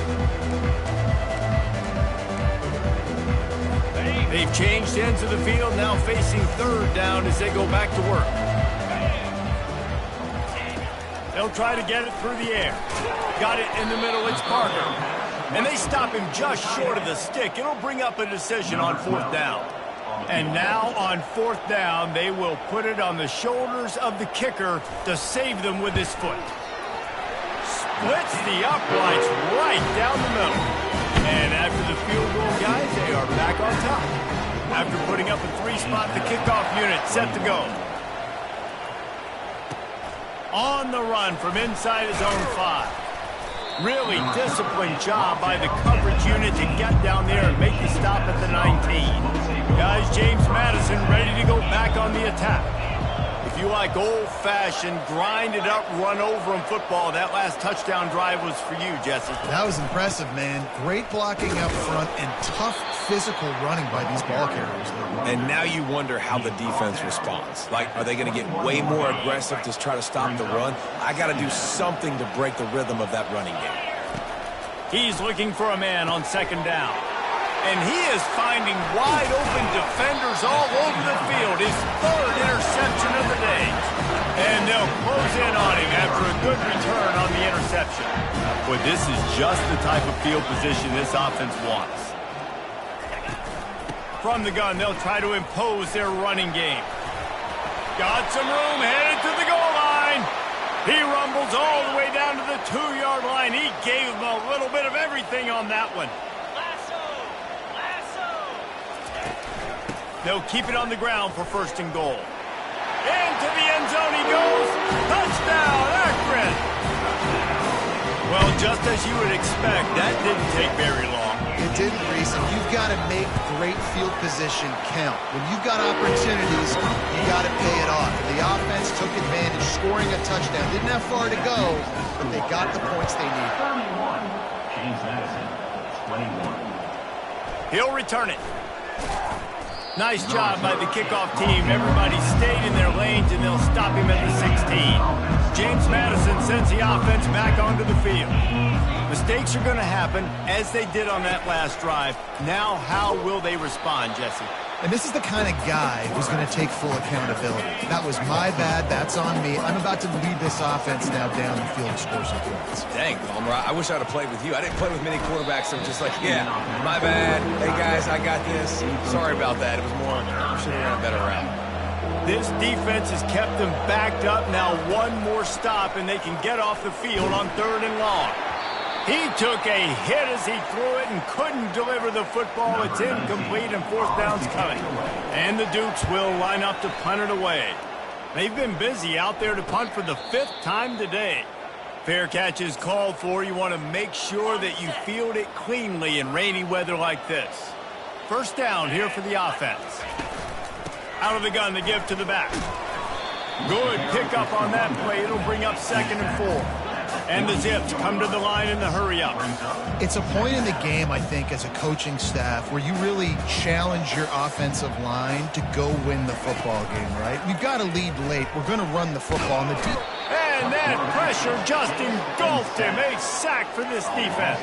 They've changed ends of the field, now facing 3rd down as they go back to work. They'll try to get it through the air. Got it in the middle, it's Parker. And they stop him just short of the stick. It'll bring up a decision on 4th down. And now on 4th down, they will put it on the shoulders of the kicker to save them with his foot. Splits the uprights right down the middle. And after the field goal, guys, they are back on top. After putting up a 3-spot, the kickoff unit set to go. On the run from inside his own 5. Really disciplined job by the coverage unit to get down there and make the stop at the 19. Guys, James Madison ready to go back on the attack. If you like old-fashioned, grind-it-up, run-over-'em football, that last touchdown drive was for you, Jesse. That was impressive, man. Great blocking up front and tough physical running by these ball carriers. And now you wonder how the defense responds. Like, are they going to get way more aggressive to try to stop the run? I got to do something to break the rhythm of that running game. He's looking for a man on 2nd down. And he is finding wide-open defenders all over the field. His 3rd interception of the day. And they'll close in on him after a good return on the interception. But this is just the type of field position this offense wants. From the gun, they'll try to impose their running game. Got some room, headed to the goal line. He rumbles all the way down to the 2-yard line. He gave him a little bit of everything on that one. They'll keep it on the ground for 1st and goal. Into the end zone he goes. Touchdown, Akron! Well, just as you would expect, that didn't take very long. It didn't, Reese, and you've got to make great field position count. When you've got opportunities, you got to pay it off. The offense took advantage, scoring a touchdown. Didn't have far to go, but they got the points they needed. James Madison, 21. He'll return it. Nice job by the kickoff team. Everybody stayed in their lanes, and they'll stop him at the 16. James Madison sends the offense back onto the field. Mistakes are going to happen, as they did on that last drive. Now, how will they respond, Jesse? And this is the kind of guy who's going to take full accountability. That was my bad. That's on me. I'm about to lead this offense now down the field and score some points. Dang, Palmer, I wish I'd have played with you. I didn't play with many quarterbacks that were just like, yeah, my bad. Hey, guys, I got this. Sorry about that. It was more, should have ran a better route. This defense has kept them backed up. Now one more stop, and they can get off the field on 3rd and long. He took a hit as he threw it and couldn't deliver the football. It's incomplete, and 4th down's coming. And the Dukes will line up to punt it away. They've been busy out there to punt for the 5th time today. Fair catch is called for. You want to make sure that you field it cleanly in rainy weather like this. 1st down here for the offense. Out of the gun, the give to the back. Good pickup on that play. It'll bring up 2nd and 4. And the Zips come to the line in the hurry-up. It's a point in the game, I think, as a coaching staff where you really challenge your offensive line to go win the football game, right? We've got to lead late. We're going to run the football. And that pressure just engulfed him. A sack for this defense.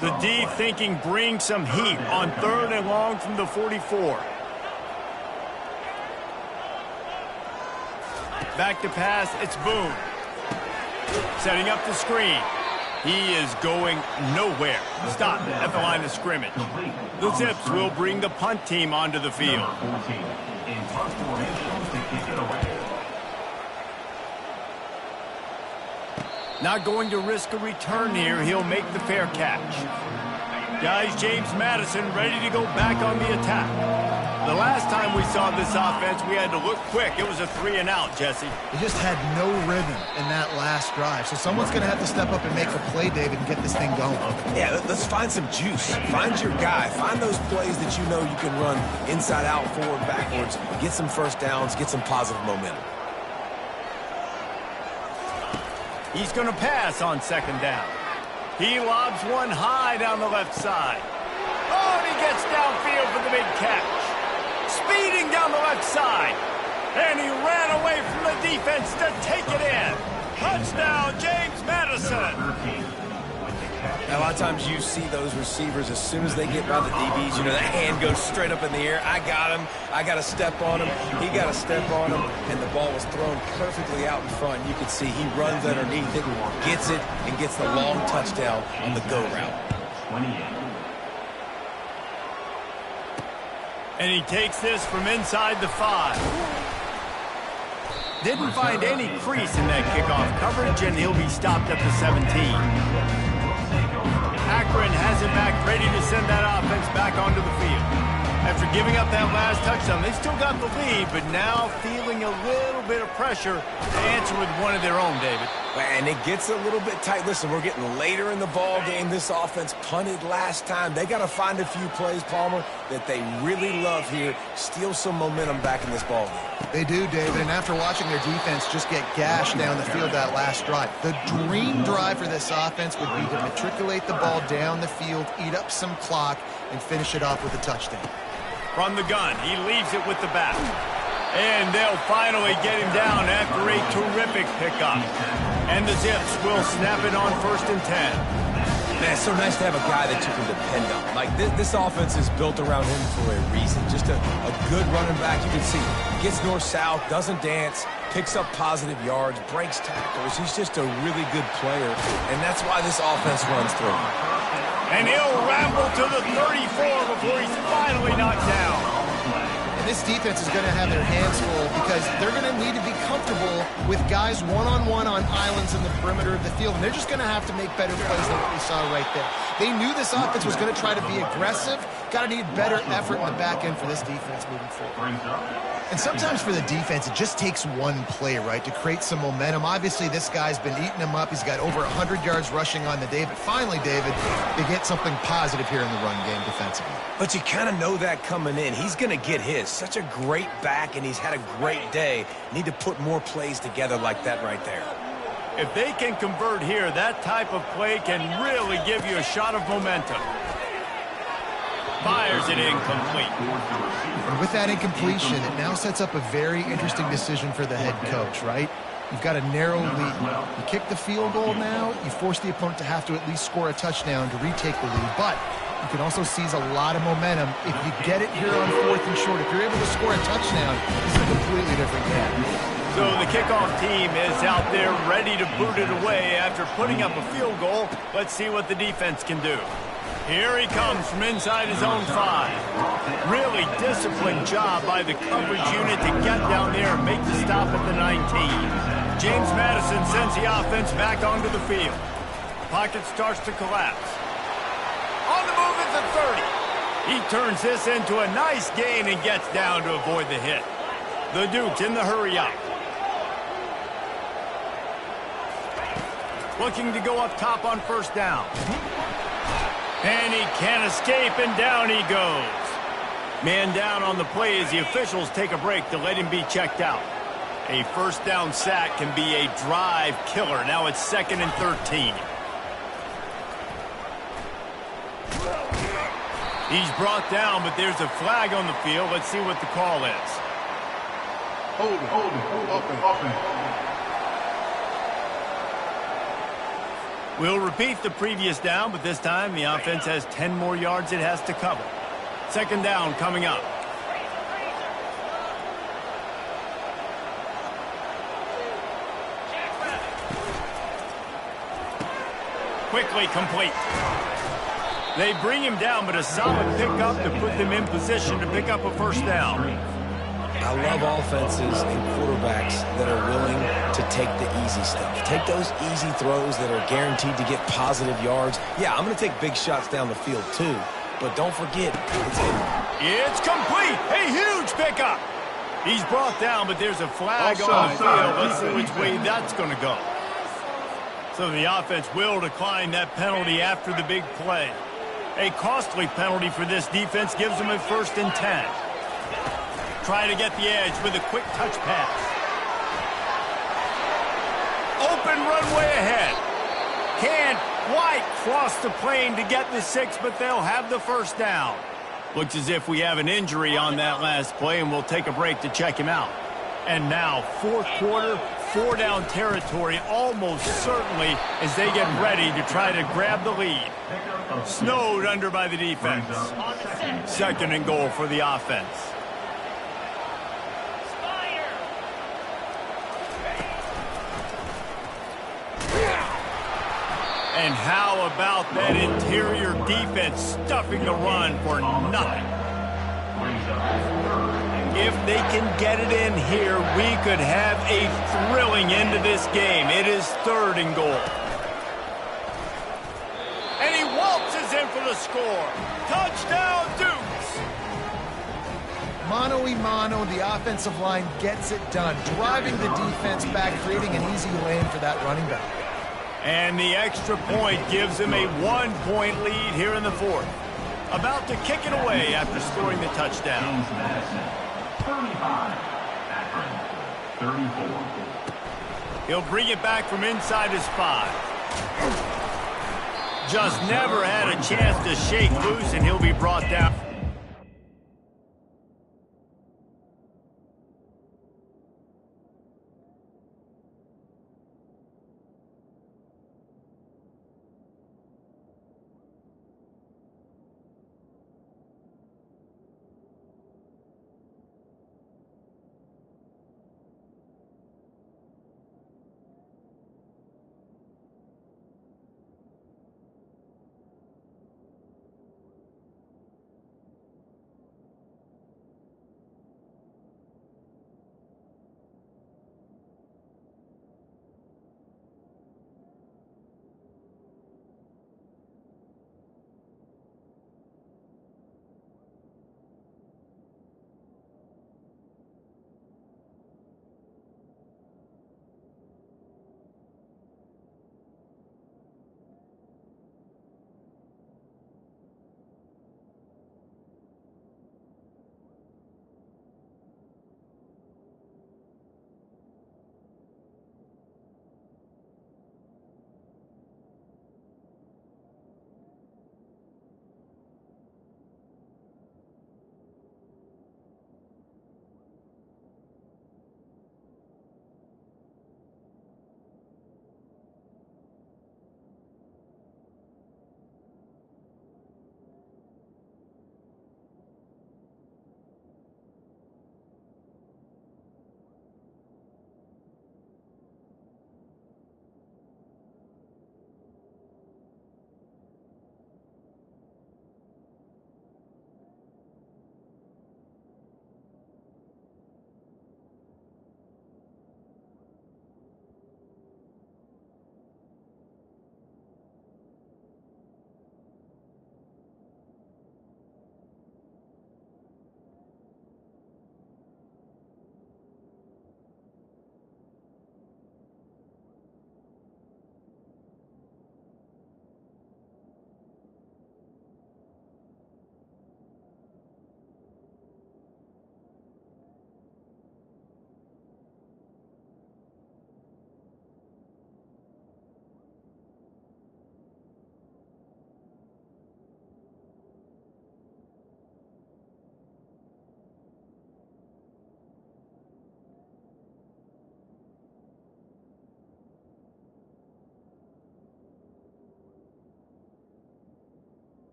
The D thinking bring some heat on 3rd and long from the 44. Back to pass, it's Boone. Setting up the screen. He is going nowhere. Stop at the line of scrimmage. The Zips will bring the punt team onto the field. Not going to risk a return here. He'll make the fair catch. Guys, James Madison ready to go back on the attack. The last time we saw this offense, we had to look quick. It was a 3-and-out, Jesse. They just had no rhythm in that last drive. So someone's going to have to step up and make a play, David, and get this thing going. Yeah, let's find some juice. Find your guy. Find those plays that you know you can run inside out, forward, backwards. Get some first downs. Get some positive momentum. He's going to pass on 2nd down. He lobs one high down the left side. Oh, and he gets downfield for the big catch. Speeding down the left side. And he ran away from the defense to take it in. Touchdown, James Madison. Now, a lot of times you see those receivers, as soon as they get by the DBs, you know, that hand goes straight up in the air. I got him. I got to step on him. He got to step on him. And the ball was thrown perfectly out in front. You can see he runs underneath it, gets it, and gets the long touchdown on the go route. 28. And he takes this from inside the 5. Didn't find any crease in that kickoff coverage, and he'll be stopped at the 17. Akron has it back, ready to send that offense back onto the field. After giving up that last touchdown, they still got the lead, but now feeling a little bit of pressure to answer with one of their own, David. And it gets a little bit tight. Listen, we're getting later in the ball game. This offense punted last time. They got to find a few plays, Palmer, that they really love here. Steal some momentum back in this ball game. They do, David, and after watching their defense just get gashed down the field that last drive, the dream drive for this offense would be to matriculate the ball down the field, eat up some clock, and finish it off with a touchdown. From the gun, he leaves it with the back. And they'll finally get him down after a terrific pickup. And the Zips will snap it on 1st and 10. Man, it's so nice to have a guy that you can depend on. Like, this offense is built around him for a reason. Just a good running back. You can see gets north-south, doesn't dance, picks up positive yards, breaks tackles. He's just a really good player, and that's why this offense runs through. And he'll ramble to the 34 before he's finally knocked down. And this defense is going to have their hands full because they're going to need to be comfortable with guys one-on-one on islands in the perimeter of the field, and they're just going to have to make better plays than what we saw right there. They knew this offense was going to try to be aggressive. Got to need better effort in the back end for this defense moving forward. And sometimes for the defense, it just takes one play, right, to create some momentum. Obviously, this guy's been eating them up. He's got over 100 yards rushing on the day. But finally, David, they get something positive here in the run game defensively. But you kind of know that coming in. He's going to get his. Such a great back, and he's had a great day. Need to put more plays together like that right there. If they can convert here, that type of play can really give you a shot of momentum. Fires it incomplete. And with that incompletion, it now sets up a very interesting decision for the head coach, right? You've got a narrow lead. You kick the field goal now, you force the opponent to have to at least score a touchdown to retake the lead. But you can also seize a lot of momentum if you get it here on 4th and short. If you're able to score a touchdown, this is a completely different game. So the kickoff team is out there ready to boot it away after putting up a field goal. Let's see what the defense can do. Here he comes from inside his own 5. Really disciplined job by the coverage unit to get down there and make the stop at the 19. James Madison sends the offense back onto the field. Pocket starts to collapse. On the move at the 30. He turns this into a nice gain and gets down to avoid the hit. The Dukes in the hurry-up. Looking to go up top on 1st down. And he can't escape, and down he goes. Man down on the play as the officials take a break to let him be checked out. A first down sack can be a drive killer. Now it's 2nd and 13. He's brought down, but there's a flag on the field. Let's see what the call is. Hold it, offense. We'll repeat the previous down, but this time the offense has 10 more yards it has to cover. 2nd down coming up. Quickly complete. They bring him down, but a solid pickup to put them in position to pick up a first down. I love offenses and quarterbacks that are willing to take the easy stuff. Take those easy throws that are guaranteed to get positive yards. Yeah, I'm going to take big shots down the field too, but don't forget, it's complete. A huge pickup. He's brought down, but there's a flag on the field. Let's see which way that's going to go. So the offense will decline that penalty after the big play. A costly penalty for this defense gives them a 1st and 10. Try to get the edge with a quick touch pass. Open runway ahead. Can't quite cross the plane to get the 6, but they'll have the first down. Looks as if we have an injury on that last play, and we'll take a break to check him out. And now, 4th quarter, 4-down territory almost certainly as they get ready to try to grab the lead. Snowed under by the defense. 2nd and goal for the offense. And how about that interior defense stuffing the run for nothing? If they can get it in here, we could have a thrilling end to this game. It is 3rd and goal. And he waltzes in for the score. Touchdown, Dukes! Mano-a-mano, the offensive line gets it done, driving the defense back, creating an easy lane for that running back. And the extra point gives him a 1-point lead here in the 4th. About to kick it away after scoring the touchdown. Madison, 35. Akron, 34. He'll bring it back from inside his 5. Just never had a chance to shake loose, and he'll be brought down.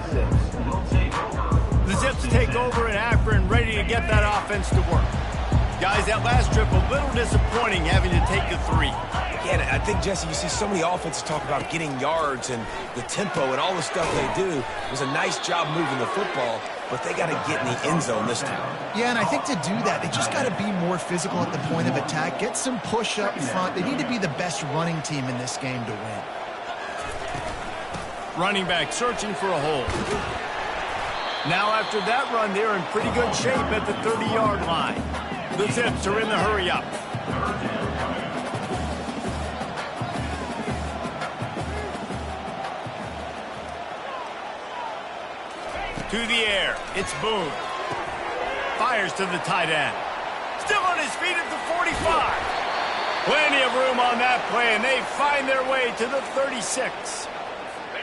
The Zips take over in Akron, ready to get that offense to work. Guys, that last trip, a little disappointing having to take the 3. Yeah, I think, Jesse, you see so many offenses talk about getting yards and the tempo and all the stuff they do. It was a nice job moving the football, but they got to get in the end zone this time. Yeah, and I think to do that, they just got to be more physical at the point of attack, get some push up front. They need to be the best running team in this game to win. Running back searching for a hole. Now after that run, they're in pretty good shape at the 30-yard line. The Zips are in the hurry up. To the air, it's Boone. Fires to the tight end. Still on his feet at the 45. Plenty of room on that play, and they find their way to the 36.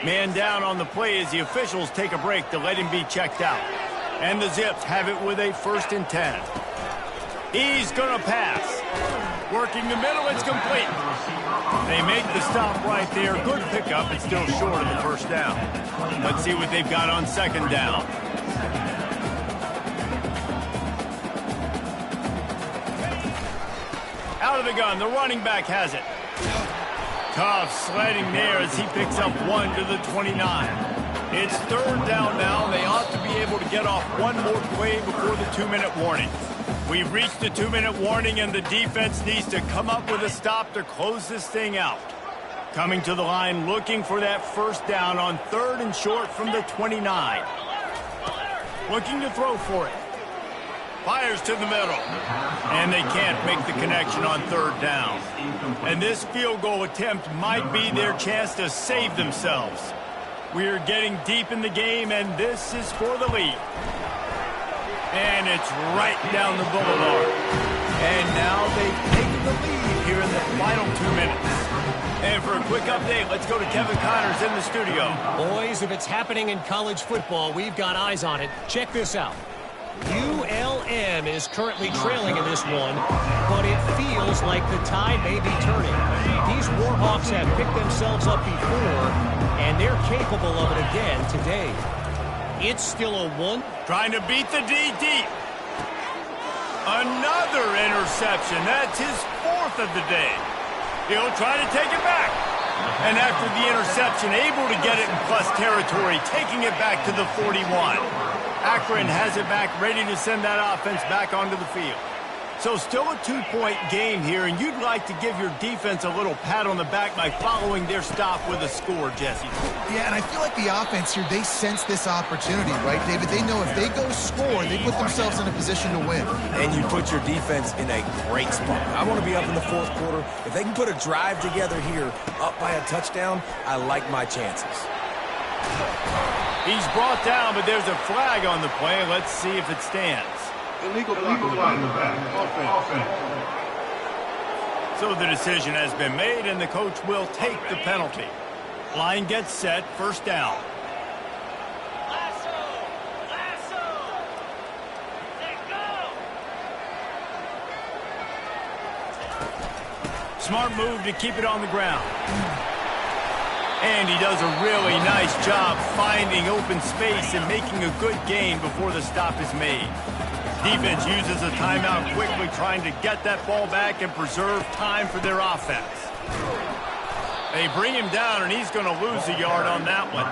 Man down on the play as the officials take a break to let him be checked out. And the Zips have it with a 1st and 10. He's going to pass. Working the middle, it's complete. They make the stop right there. Good pickup, it's still short of the 1st down. Let's see what they've got on 2nd down. Out of the gun, the running back has it. Tough sledding there as he picks up 1 to the 29. It's 3rd down now. They ought to be able to get off one more play before the 2-minute warning. We've reached the 2-minute warning, and the defense needs to come up with a stop to close this thing out. Coming to the line, looking for that 1st down on 3rd and short from the 29. Looking to throw for it. Fires to the middle. And they can't make the connection on 3rd down. And this field goal attempt might be their chance to save themselves. We are getting deep in the game, and this is for the lead. And it's right down the boulevard. And now they've taken the lead here in the final 2 minutes. And for a quick update, let's go to Kevin Connors in the studio. Boys, if it's happening in college football, we've got eyes on it. Check this out. ULM is currently trailing in this one, but it feels like the tide may be turning. These Warhawks have picked themselves up before, and they're capable of it again today. It's still a 1. Trying to beat the D deep. Another interception. That's his 4th of the day. He'll try to take it back. And after the interception, able to get it in plus territory, taking it back to the 41. Akron has it back, ready to send that offense back onto the field. So still a 2-point game here, and you'd like to give your defense a little pat on the back by following their stop with a score, Jesse. Yeah, and I feel like the offense here, they sense this opportunity, right, David? They know if they go score, they put themselves in a position to win. And you put your defense in a great spot. I want to be up in the 4th quarter. If they can put a drive together here, up by a touchdown, I like my chances. He's brought down, but there's a flag on the play. Let's see if it stands. Illegal blocking the back. Offense. So the decision has been made, and the coach will take the penalty. Line gets set, 1st down. Smart move to keep it on the ground. And he does a really nice job finding open space and making a good gain before the stop is made. Defense uses a timeout quickly, trying to get that ball back and preserve time for their offense. They bring him down, and he's going to lose a yard on that one.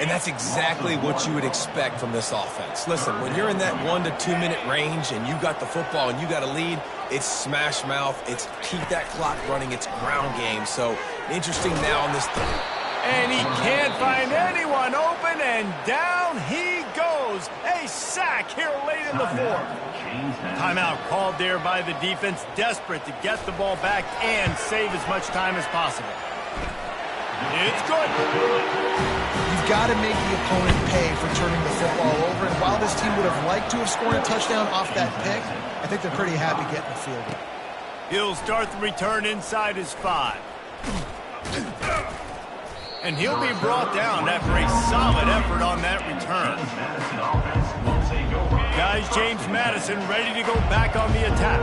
And that's exactly what you would expect from this offense. Listen, when you're in that 1 to 2 minute range and you got the football and you got a lead, it's smash mouth, it's keep that clock running, it's ground game. So interesting now on this thing. And he can't find anyone open, and down he goes. A sack here late in the 4th. Timeout called there by the defense, desperate to get the ball back and save as much time as possible. It's good. You've got to make the opponent pay for turning the football over, and while this team would have liked to have scored a touchdown off that pick, I think they're pretty happy getting the field goal. He'll start the return inside his 5. And he'll be brought down after a solid effort on that return. Guys, James Madison ready to go back on the attack.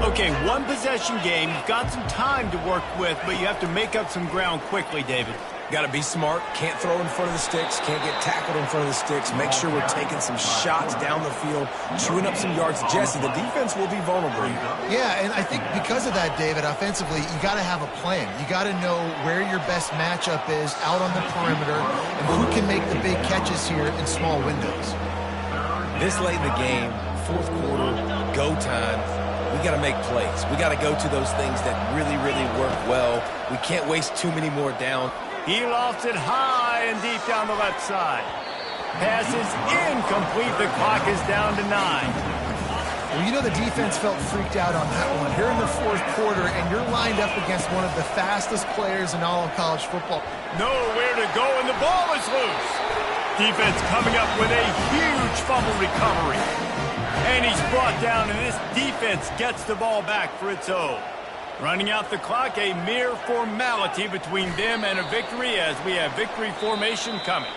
Okay, 1 possession game. You've got some time to work with, but you have to make up some ground quickly, David. Got to be smart. Can't throw in front of the sticks. Can't get tackled in front of the sticks. Make sure we're taking some shots down the field, chewing up some yards. Jesse, the defense will be vulnerable here. Yeah, and I think because of that, David, offensively, you got to have a plan. You got to know where your best matchup is out on the perimeter and who can make the big catches here in small windows. This late in the game, fourth quarter, go time, we got to make plays. We got to go to those things that really, really work well. We can't waste too many more down. He lofts it high and deep down the left side. Pass is incomplete. The clock is down to 9. Well, you know the defense felt freaked out on that one. Here in the fourth quarter, and you're lined up against one of the fastest players in all of college football. Nowhere to go, and the ball is loose. Defense coming up with a huge fumble recovery. And he's brought down, and this defense gets the ball back for its own. Running out the clock, a mere formality between them and a victory as we have victory formation coming.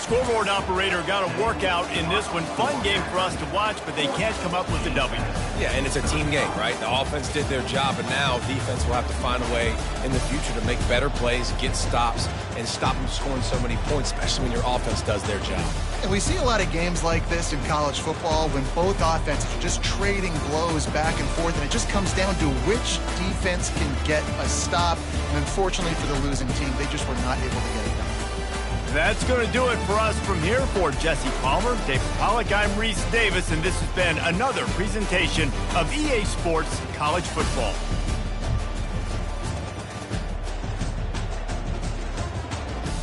Scoreboard operator got a workout in this one. Fun game for us to watch, but they can't come up with the W. Yeah, and it's a team game, right? The offense did their job, and now defense will have to find a way in the future to make better plays, get stops, and stop them scoring so many points, especially when your offense does their job. And we see a lot of games like this in college football when both offenses are just trading blows back and forth, and it just comes down to which defense can get a stop. And unfortunately for the losing team, they just were not able to get it done. That's going to do it for us from here. For Jesse Palmer, David Pollack, I'm Reese Davis, and this has been another presentation of EA Sports College Football.